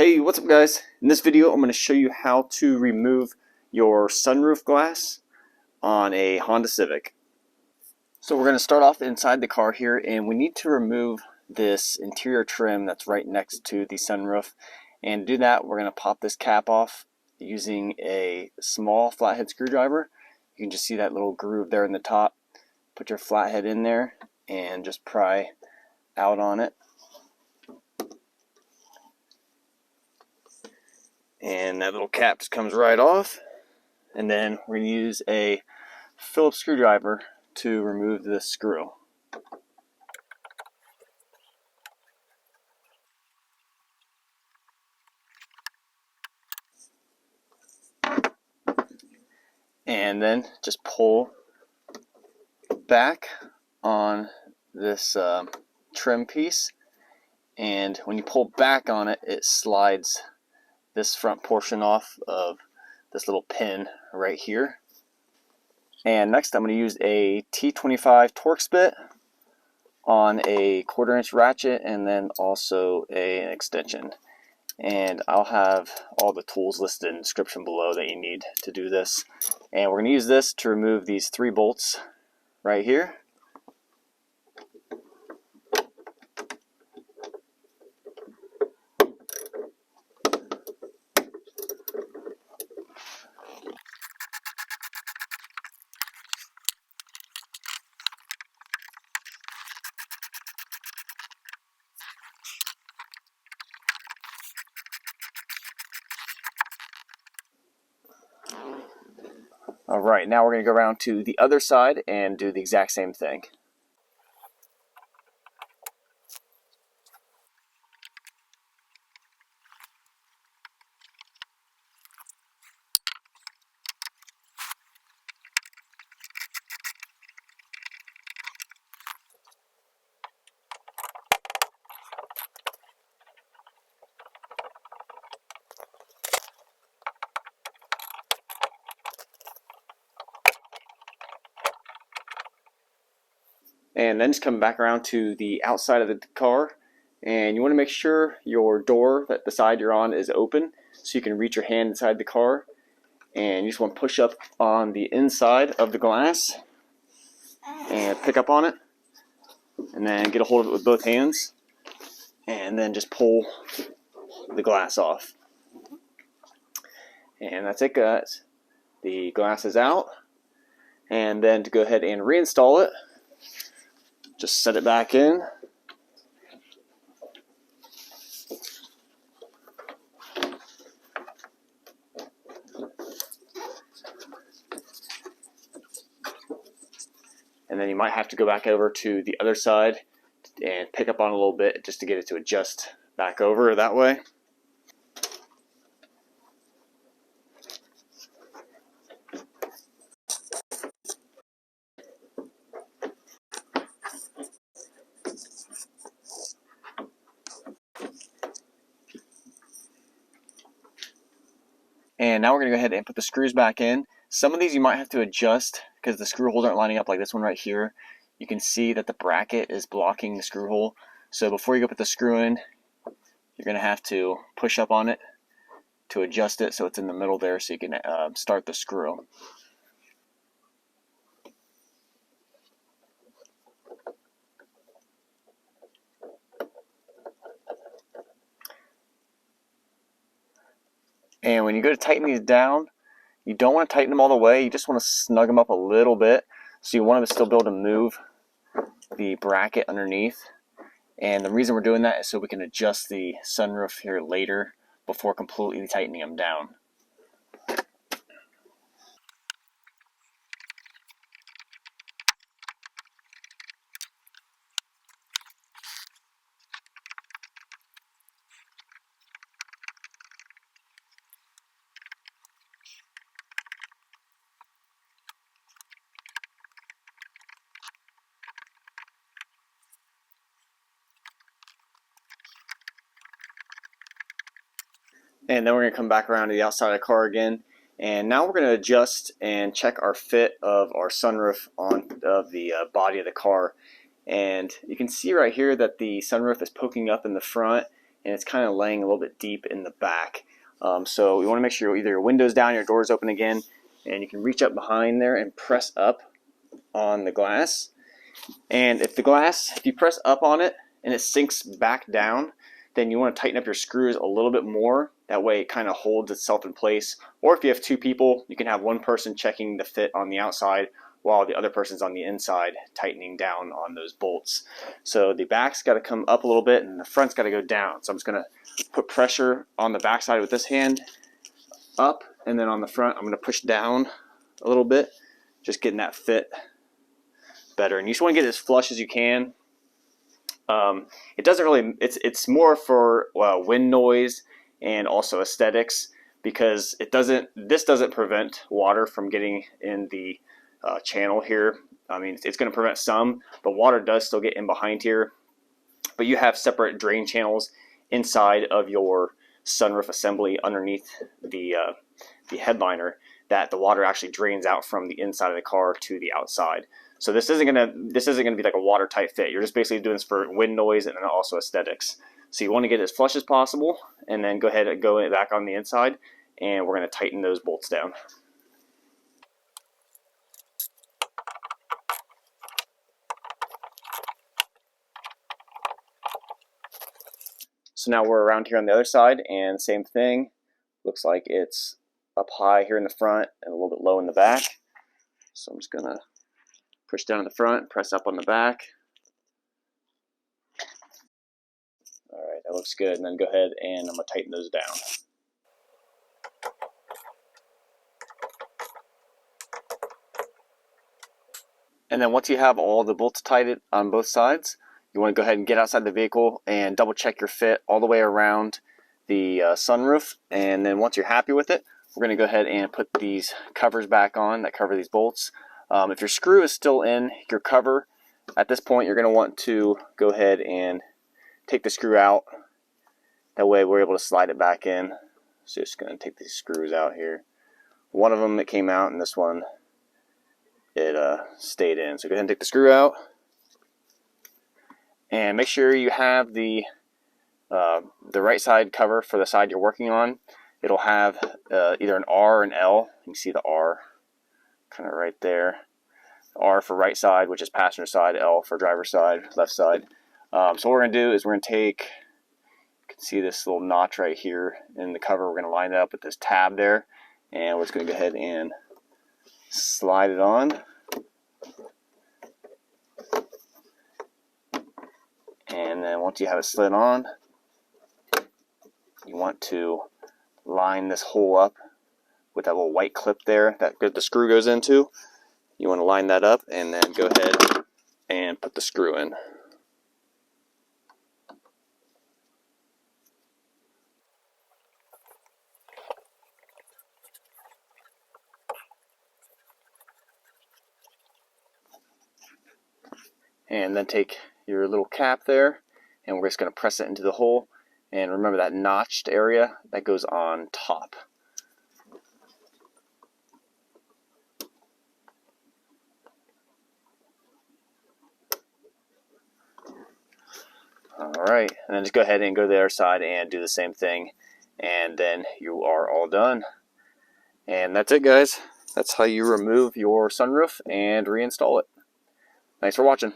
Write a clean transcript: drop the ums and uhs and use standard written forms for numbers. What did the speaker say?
Hey, what's up guys? In this video I'm going to show you how to remove your sunroof glass on a Honda Civic. So we're going to start off inside the car here, and we need to remove this interior trim that's right next to the sunroof. And to do that, we're going to pop this cap off using a small flathead screwdriver. You can just see that little groove there in the top. Put your flathead in there and just pry out on it. And that little cap just comes right off. And then we're going to use a Phillips screwdriver to remove this screw. And then just pull back on this trim piece. And when you pull back on it, it slides this front portion off of this little pin right here. And next I'm going to use a T25 Torx bit on a 1/4 inch ratchet, and then also an extension. And I'll have all the tools listed in the description below that you need to do this. And we're going to use this to remove these 3 bolts right here. Alright, now we're going to go around to the other side and do the exact same thing. And then just come back around to the outside of the car, and you want to make sure your door, that the side you're on, is open so you can reach your hand inside the car. And you just want to push up on the inside of the glass and pick up on it, and then get a hold of it with both hands, and then just pull the glass off. And that's it guys. The glass is out. And then to go ahead and reinstall it, just set it back in. And then you might have to go back over to the other side and pick up on it a little bit just to get it to adjust back over that way. And now we're going to go ahead and put the screws back in. Some of these you might have to adjust because the screw holes aren't lining up, like this one right here. You can see that the bracket is blocking the screw hole. So before you go put the screw in, you're going to have to push up on it to adjust it so it's in the middle there, so you can start the screw. And when you go to tighten these down, you don't want to tighten them all the way. You just want to snug them up a little bit. So you want them to still be able to move the bracket underneath. And the reason we're doing that is so we can adjust the sunroof here later before completely tightening them down. And then we're going to come back around to the outside of the car again. And now we're going to adjust and check our fit of our sunroof on the body of the car. And you can see right here that the sunroof is poking up in the front, and it's kind of laying a little bit deep in the back. So you want to make sure either your window's down, your door's open again, and you can reach up behind there and press up on the glass. And if you press up on it and it sinks back down, then you want to tighten up your screws a little bit more. That way it kind of holds itself in place. Or if you have two people, you can have one person checking the fit on the outside while the other person's on the inside tightening down on those bolts. So the back's got to come up a little bit and the front's got to go down. So I'm just going to put pressure on the back side with this hand up, and then on the front I'm going to push down a little bit, just getting that fit better. And you just want to get it as flush as you can. It doesn't really, it's more for wind noise and also aesthetics, because this doesn't prevent water from getting in the channel here. I mean, it's going to prevent some, but water does still get in behind here. But you have separate drain channels inside of your sunroof assembly underneath the headliner, that the water actually drains out from the inside of the car to the outside. So this isn't gonna be like a watertight fit. You're just basically doing this for wind noise and then also aesthetics. So you want to get it as flush as possible, and then go ahead and go back on the inside, and we're going to tighten those bolts down. So now we're around here on the other side, and same thing. Looks like it's up high here in the front and a little bit low in the back. So I'm just gonna push down in the front, press up on the back. All right, that looks good. And then go ahead and I'm gonna tighten those down. And then once you have all the bolts tightened on both sides, you want to go ahead and get outside the vehicle and double check your fit all the way around the sunroof. And then once you're happy with it, we're going to go ahead and put these covers back on that cover these bolts. If your screw is still in your cover, at this point you're going to want to go ahead and take the screw out. That way we're able to slide it back in. So just going to take these screws out here. One of them it came out, and this one it stayed in. So go ahead and take the screw out, and make sure you have the right side cover for the side you're working on. It'll have either an R or an L. You can see the R kind of right there. R for right side, which is passenger side. L for driver side, left side. So what we're going to do is we're going to take, you can see this little notch right here in the cover. We're going to line it up with this tab there, and we're just going to go ahead and slide it on. And then once you have it slid on, you want to line this hole up with that little white clip there that the screw goes into. You want to line that up and then go ahead and put the screw in. And then take your little cap there, and we're just going to press it into the hole. And remember that notched area that goes on top. Alright, and then just go ahead and go to the other side and do the same thing, and then you are all done. And that's it, guys. That's how you remove your sunroof and reinstall it. Thanks for watching.